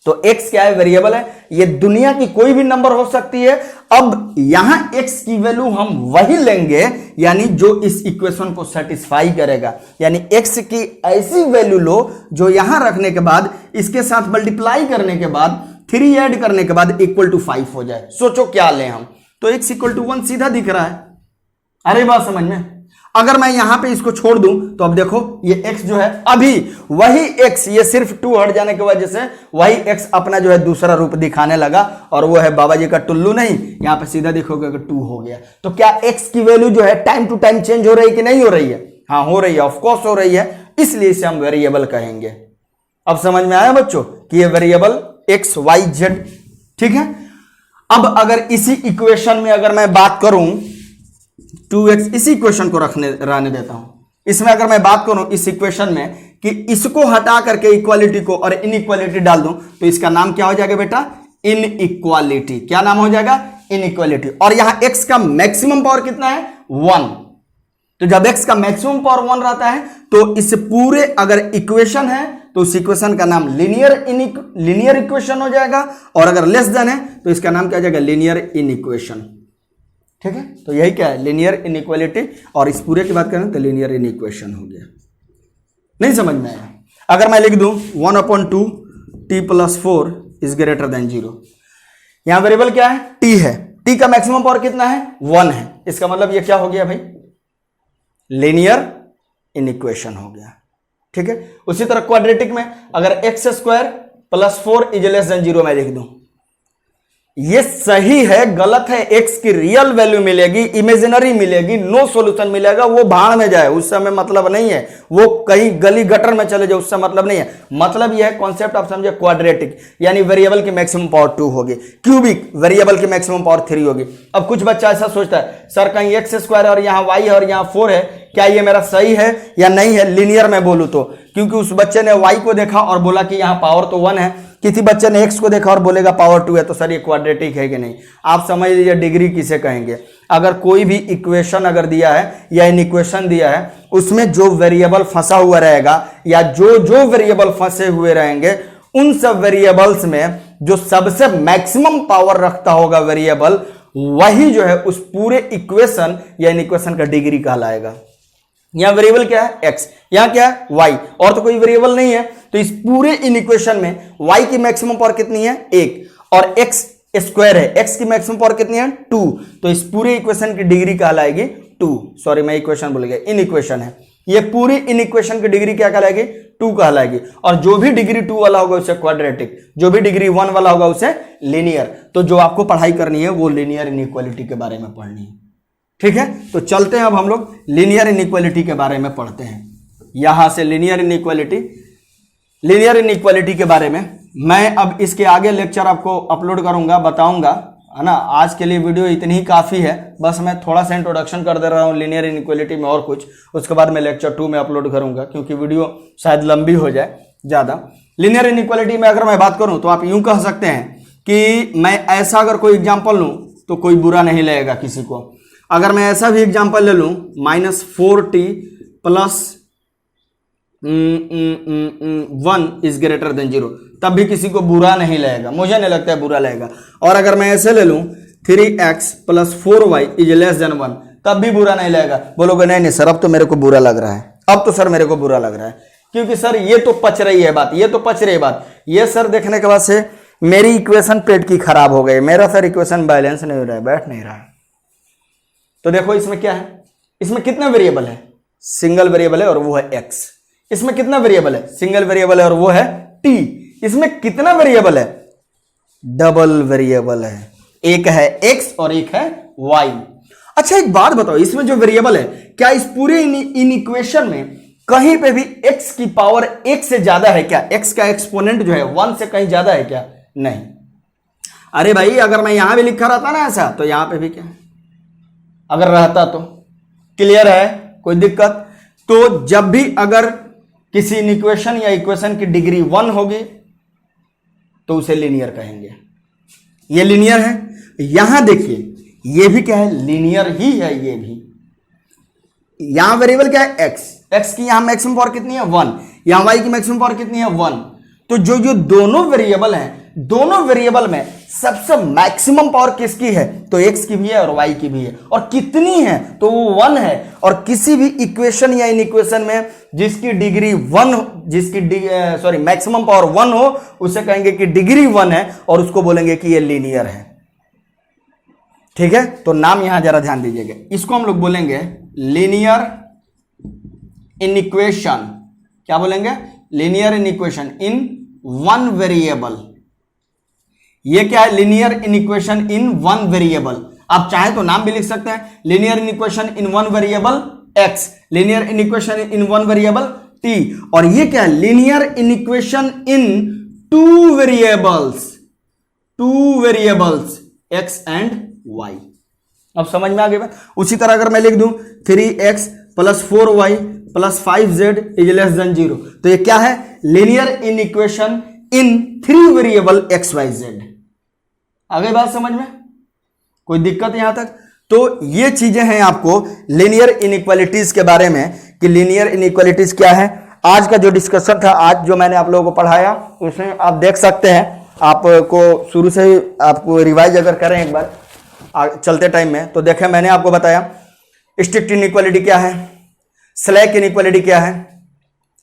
तो x क्या है, वेरिएबल है, ये दुनिया की कोई भी नंबर हो सकती है। अब यहां x की वैल्यू हम वही लेंगे, यानी जो इस इक्वेशन को सेटिस्फाई करेगा। यानी x की ऐसी वैल्यू लो जो यहां रखने के बाद, इसके साथ मल्टीप्लाई करने के बाद, 3 ऐड करने के बाद इक्वल टू 5 हो जाए। सोचो क्या लें हम, तो x इक्वल टू 1 सीधा दिख रहा है। अरे बात समझ में, अगर मैं यहां पे इसको छोड़ दूं तो अब देखो ये x जो है, अभी वही x, ये सिर्फ 2 हट जाने की वजह से वही x अपना जो है दूसरा रूप दिखाने लगा, और वो है बाबा जी का टुल्लू नहीं, यहां पे सीधा देखोगे कि 2 हो गया। तो क्या x की वैल्यू जो है टाइम टू टाइम चेंज हो रही है कि नहीं हो रही है? हाँ हो रही है, ऑफ कोर्स हो रही है, इसलिए इसे हम वेरिएबल कहेंगे। अब समझ में आया बच्चों कि ये वेरिएबल x y z, ठीक है। अब अगर इसी इक्वेशन में अगर मैं बात करूं 2x, इसी इक्वेशन को रहने देता हूं, इसमें अगर मैं बात करूं इस इक्वेशन में कि इसको हटा करके इक्वालिटी को और इनइक्वालिटी डाल दूं, तो इसका नाम क्या हो जाएगा बेटा, इनइक्वालिटी। क्या नाम हो जाएगा, इनइक्वालिटी। और यहां x का मैक्सिमम पावर कितना है, 1। तो जब x का मैक्सिमम पावर 1 रहता है तो इस पूरे अगर इक्वेशन है तो उस इक्वेशन का नाम लीनियर इक्वेशन हो जाएगा, और अगर लेस देन है तो इसका नाम क्या हो जाएगा, लीनियर इनइक्वेशन। ठीक है, तो यही क्या है, लीनियर इनइक्वालिटी। और इस पूरे की बात करें तो लीनियर इनइक्वेशन हो गया। नहीं समझ में आया? अगर मैं लिख दूं 1/2 t + 4 इज ग्रेटर देन 0, यहां वेरिएबल क्या है, t है, t का मैक्सिमम पावर कितना है, 1 है। इसका मतलब ये क्या हो गया भाई, लीनियर इनइक्वेशन हो गया। ठीक है, उसी तरह क्वाड्रेटिक में अगर x² + 4 इज लेस देन 0 मैं लिख दूं, ये सही है गलत है, x की रियल वैल्यू मिलेगी, इमेजिनरी मिलेगी, नो सॉल्यूशन मिलेगा, वो भाड़ में जाए, उससे हमें मतलब नहीं है। वो कहीं गली गटर में चले जाए, उससे मतलब नहीं है। मतलब ये है कॉन्सेप्ट आप समझे, क्वाड्रेटिक यानी वेरिएबल की मैक्सिमम पावर 2 होगी, क्यूबिक वेरिएबल की मैक्सिमम पावर 3 होगी। अब कुछ बच्चा ऐसा सोचता है सर कहीं x² और यहाँ y है और यहाँ 4 है, क्या ये मेरा सही है या नहीं है? लीनियर में बोलूं तो, क्योंकि उस बच्चे ने y को देखा और बोला कि यहाँ पावर तो 1 है, किसी बच्चे ने x को देखा और बोलेगा पावर 2 है, तो सर ये क्वाड्रेटिक है कि नहीं? आप समझ लीजिए डिग्री किसे कहेंगे। अगर कोई भी इक्वेशन अगर दिया है या इन इक्वेशन दिया है, उसमें जो वेरिएबल फंसा हुआ रहेगा या जो वेरिएबल फंसे हुए रहेंगे, उन सब वेरिएबल्स में जो सबसे मैक्सिमम पावर रखता होगा वेरिएबल, वही जो है उस पूरे इक्वेशन या इन इक्वेशन का डिग्री कहलाएगा। यहां वेरिएबल क्या है? एक्स, यहां क्या है? वाई, और तो कोई वेरिएबल नहीं है। तो इस पूरे इन इक्वेशन में वाई की मैक्सिमम पावर कितनी है? 1, और एक्स स्क्वायर है, एक्स की मैक्सिमम पावर कितनी है? 2। तो इस पूरे इक्वेशन की डिग्री कहलाएगी 2। सॉरी मैं इक्वेशन भूल गया, इन इक्वेशन है। ये पूरी इन इक्वेशन की डिग्री क्या कहलाएगी? 2 कहलाएगी। और जो भी डिग्री 2 वाला होगा उसे क्वाड्रेटिक, जो भी डिग्री 1 वाला होगा उसे लीनियर। तो जो आपको पढ़ाई करनी है वो लीनियर इनइक्वालिटी के बारे में पढ़नी है, ठीक है। तो चलते हैं अब हम लोग लीनियर इनइक्वालिटी के बारे में पढ़ते हैं। यहां से लीनियर इनइक्वालिटी के बारे में मैं अब इसके आगे लेक्चर आपको अपलोड करूंगा, बताऊंगा, है ना। आज के लिए वीडियो इतनी ही काफ़ी है, बस मैं थोड़ा सा इंट्रोडक्शन कर दे रहा हूँ लीनियर इनइक्वालिटी में और कुछ, उसके बाद मैं लेक्चर 2 में अपलोड करूंगा क्योंकि वीडियो शायद लंबी हो जाए ज़्यादा। लीनियर इनइक्वालिटी में अगर मैं बात करूँ तो आप यूं कह सकते हैं कि मैं ऐसा अगर कोई एग्जाम्पल लूँ तो कोई बुरा नहीं लगेगा किसी को। अगर मैं ऐसा भी एग्जाम्पल ले लूँ -4t plus 1 is greater then 0, तब भी किसी को बुरा नहीं लगेगा, मुझे नहीं लगता है बुरा लगेगा। और अगर मैं ऐसे ले लूं 3x plus 4y is less than 1, तब भी बुरा नहीं लगेगा। बोलोगे नहीं सर अब तो मेरे को बुरा लग रहा है, अब तो सर मेरे को बुरा लग रहा है, क्योंकि सर ये तो पच रही है बात, ये तो पच रही है बात। ये सर देखने के बाद से मेरी इक्वेशन पेट की खराब हो गई, मेरा सर इक्वेशन बैलेंस नहीं हो रहा है, बैठ नहीं रहा है। तो देखो इसमें क्या है, इसमें कितना वेरिएबल है? सिंगल वेरिएबल है और वो है x। इसमें कितना वेरिएबल है? सिंगल वेरिएबल है और वो है t। इसमें कितना वेरिएबल है? डबल वेरिएबल है, एक है x और एक है y। अच्छा एक बात बताओ, इसमें जो वेरिएबल है क्या इस पूरे इन इक्वेशन में कहीं पे भी x की पावर 1 से ज्यादा है क्या? x का एक्सपोनेंट जो है 1 से कहीं ज्यादा है क्या? नहीं। अरे भाई अगर मैं यहां भी लिखा रहता ना ऐसा, तो यहां पे भी क्या अगर रहता तो क्लियर है, कोई दिक्कत? तो जब भी अगर किसी इक्वेशन या इक्वेशन की डिग्री 1 होगी तो उसे लीनियर कहेंगे। ये लीनियर है। यहां देखिए ये भी क्या है? लीनियर ही है। ये भी यहां वेरिएबल क्या है? x की यहां मैक्सिमम पावर कितनी है? 1। यहां y की मैक्सिमम पावर कितनी है? 1। तो जो दोनों वेरिएबल हैं, दोनों वेरिएबल में सबसे मैक्सिमम पावर किसकी है? तो x की भी है और y की भी है। और कितनी है? तो वो 1 है। और किसी भी इक्वेशन या इन इक्वेशन में जिसकी डिग्री 1, जिसकी मैक्सिमम पावर 1 हो, उसे कहेंगे कि डिग्री 1 है और उसको बोलेंगे कि ये लीनियर है, ठीक है। तो नाम यहां जरा ध्यान दीजिएगा, इसको हम लोग बोलेंगे लीनियर इनइक्वेशन। क्या बोलेंगे? Linear inequation in one variable. ये क्या है? Linear inequation in one variable. आप चाहे तो नाम भी लिख सकते हैं, linear inequation in one variable x, linear inequation in one variable t। और ये क्या है? Linear inequation in two variables x and y। अब समझ में आ गई बात? उसी तरह अगर मैं लिख दूं 3x plus 4y plus 5z is less than 0, तो ये क्या है? लीनियर इनइक्वेशन इन 3 वेरिएबल x y z। आ गई बात समझ में? कोई दिक्कत यहां तक? तो ये चीजें हैं आपको लीनियर इनइक्वालिटीज के बारे में कि लीनियर इनइक्वालिटीज क्या है। आज का जो डिस्कशन था, आज जो मैंने आप लोगों को पढ़ाया, उसमें आप देख सकते हैं, आपको शुरू से ही आपको रिवाइज अगर करें एक बार चलते टाइम में, तो देखें मैंने आपको बताया स्ट्रिक्ट इनइक्वालिटी क्या है, स्लैक इनइक्वालिटी क्या है,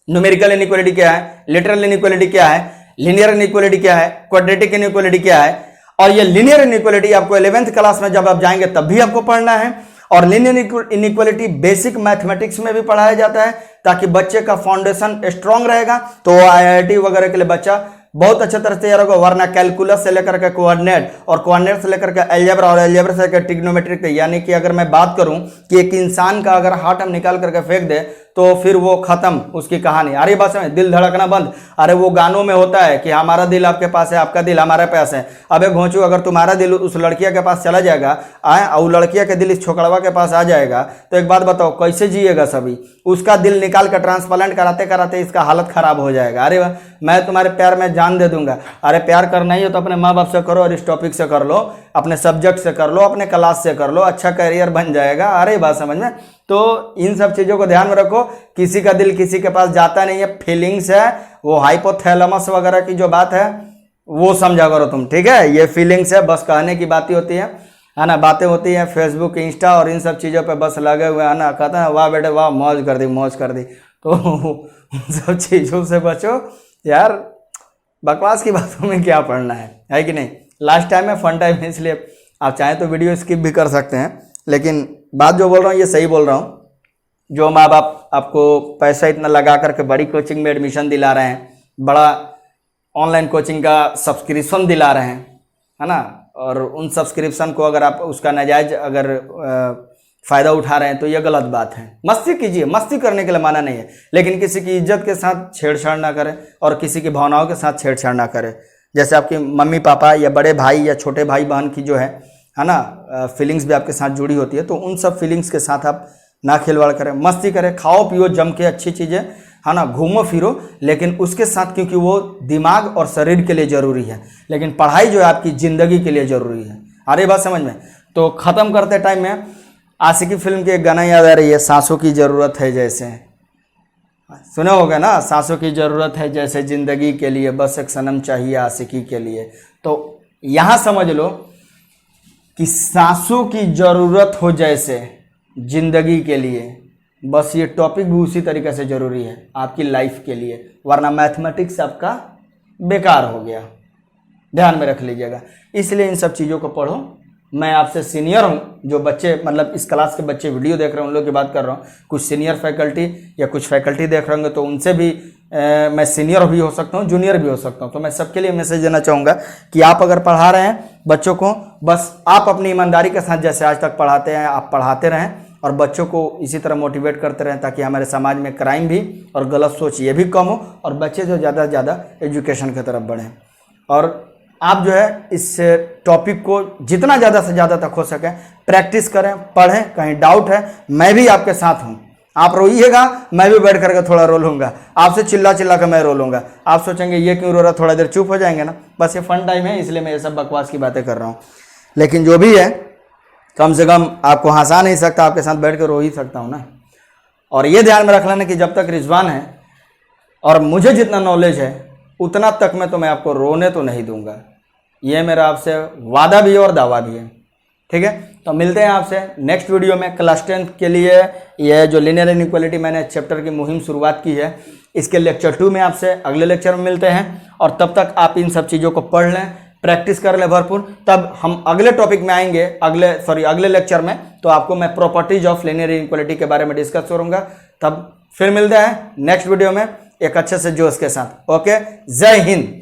न्यूमेरिकल इनइक्वालिटी क्या है, लिटरल इनइक्वालिटी क्या है, लीनियर इनइक्वालिटी क्या है, क्वाड्रेटिक इनइक्वालिटी क्या है। और ये लीनियर इनइक्वालिटी आपको 11th क्लास में जब आप जाएंगे तब भी आपको पढ़ना है। और लीनियर इनइक्वालिटी बेसिक मैथमेटिक्स में भी पढ़ाया जाता है, ताकि बच्चे का फाउंडेशन स्ट्रांग रहेगा, तो IIT वगैरह के लिए बच्चा बहुत अच्छे तरह से तैयार होगा। वरना कैलकुलस से लेकर के कोऑर्डिनेट, और कोऑर्डिनेट से लेकर के अलजेब्रा, और अलजेब्रा से लेकर ट्रिग्नोमेट्रिक, यानी कि अगर मैं बात करूं कि एक इंसान का अगर हार्ट हम निकाल करके फेंक दे तो फिर वो खत्म उसकी कहानी। अरे बात समझ, दिल धड़कना बंद। अरे वो गानों में होता है कि हमारा दिल आपके पास है, आपका दिल हमारे पास है। अबे घोंचू, अगर तुम्हारा दिल उस लड़किया के पास चला जाएगा और लड़किया के दिल इस छोकड़वा के पास आ जाएगा, तो एक बात बताओ कैसे जिएगा सभी? उसका दिल निकाल कर ट्रांसप्लांट कराते कराते इसका हालत खराब हो जाएगा। अरे मैं तुम्हारे प्यार में जान दे दूंगा। अरे प्यार करना ही हो तो अपने माँ बाप से करो, और इस टॉपिक से कर लो, अपने सब्जेक्ट से कर लो, अपने क्लास से कर लो, अच्छा करियर बन जाएगा। अरे बात समझ में? तो इन सब चीज़ों को ध्यान में रखो। किसी का दिल किसी के पास जाता नहीं है, फीलिंग्स है, वो हाइपोथैलेमस वगैरह की जो बात है वो समझा करो तुम, ठीक है? ये फीलिंग्स है, बस कहने की बात ही होती है। है ना, बातें होती हैं फेसबुक इंस्टा और इन सब चीज़ों पे बस लगे हुए हैं ना, कहते हैं वाह बेटे वाह मौज कर दी मौज कर दी। तो उन सब चीज़ों से बचो यार, बकवास की बातों में क्या पढ़ना है कि नहीं। लास्ट टाइम है, फन टाइम है, इसलिए आप चाहें तो वीडियो स्किप भी कर सकते हैं, लेकिन बात जो बोल रहा हूँ ये सही बोल रहा हूँ। जो माँ बाप आपको पैसा इतना लगा करके बड़ी कोचिंग में एडमिशन दिला रहे हैं, बड़ा ऑनलाइन कोचिंग का सब्सक्रिप्शन दिला रहे हैं, है ना, और उन सब्सक्रिप्शन को अगर आप उसका नाजायज अगर फ़ायदा उठा रहे हैं तो यह गलत बात है। मस्ती कीजिए, मस्ती करने के लिए माना नहीं है, लेकिन किसी की इज्जत के साथ छेड़छाड़ ना करें और किसी की भावनाओं के साथ छेड़छाड़ ना करें। जैसे आपकी मम्मी पापा या बड़े भाई या छोटे भाई बहन की जो है ना, फीलिंग्स भी आपके साथ जुड़ी होती है, तो उन सब फीलिंग्स के साथ आप ना खिलवाड़ करें, मस्ती करें, खाओ पियो जम के अच्छी चीज़ें, है ना, घूमो फिरो, लेकिन उसके साथ क्योंकि वो दिमाग और शरीर के लिए ज़रूरी है, लेकिन पढ़ाई जो है आपकी ज़िंदगी के लिए ज़रूरी है। आ रही बात समझ में। तो ख़त्म करते टाइम में आशिकी फिल्म के एक गाना याद आ रही है, सांसों की ज़रूरत है जैसे, सुना होगा ना, सांसों की ज़रूरत है जैसे ज़िंदगी के लिए, बस एक सनम चाहिए आशिकी के लिए। तो यहाँ समझ लो कि सांसों की ज़रूरत हो जैसे ज़िंदगी के लिए, बस ये टॉपिक भी उसी तरीके से ज़रूरी है आपकी लाइफ के लिए, वरना मैथमेटिक्स आपका बेकार हो गया। ध्यान में रख लीजिएगा। इसलिए इन सब चीज़ों को पढ़ो। मैं आपसे सीनियर हूँ, जो बच्चे मतलब इस क्लास के बच्चे वीडियो देख रहे हैं उन लोग की बात कर रहा हूँ। कुछ सीनियर फैकल्टी या कुछ फैकल्टी देख रहे होंगे तो उनसे भी मैं सीनियर भी हो सकता हूँ, जूनियर भी हो सकता हूँ। तो मैं सबके लिए मैसेज देना चाहूँगा कि आप अगर पढ़ा रहे हैं बच्चों को, बस आप अपनी ईमानदारी के साथ जैसे आज तक पढ़ाते हैं आप पढ़ाते रहें और बच्चों को इसी तरह मोटिवेट करते रहें, ताकि हमारे समाज में क्राइम भी और गलत सोच ये भी कम हो और बच्चे जो ज़्यादा से ज़्यादा एजुकेशन की तरफ बढ़ें। और आप जो है इस टॉपिक को जितना ज़्यादा से ज़्यादा तक हो सके प्रैक्टिस करें, पढ़ें। कहीं डाउट है मैं भी आपके साथ हूँ, आप रोइएगा मैं भी बैठ करके थोड़ा रो लूँगा, आपसे चिल्ला चिल्ला कर मैं रो लूँगा। आप सोचेंगे ये क्यों रो रहा, थोड़ा देर चुप हो जाएंगे ना, बस ये फन टाइम है इसलिए मैं ये सब बकवास की बातें कर रहा हूँ। लेकिन जो भी है कम से कम आपको हंसा नहीं सकता, आपके साथ बैठ कर रो ही सकता हूँ ना। और ये ध्यान में रख लेना कि जब तक रिजवान है और मुझे जितना नॉलेज है उतना तक मैं आपको रोने तो नहीं दूंगा। ये मेरा आपसे वादा भी है और दावा भी है, ठीक है। तो मिलते हैं आपसे नेक्स्ट वीडियो में। क्लास 10 के लिए ये जो लीनियर इनइक्वालिटी मैंने चैप्टर की मुहिम शुरुआत की है, इसके लेक्चर 2 में आपसे अगले लेक्चर में मिलते हैं। और तब तक आप इन सब चीज़ों को पढ़ लें, प्रैक्टिस कर लें भरपूर। तब हम अगले टॉपिक में आएंगे, अगले लेक्चर में, तो आपको मैं प्रॉपर्टीज ऑफ लीनियर इनइक्वालिटी के बारे में डिस्कस करूँगा। तब फिर मिलते हैं नेक्स्ट वीडियो में एक अच्छे से जोश के साथ। ओके, जय हिंद।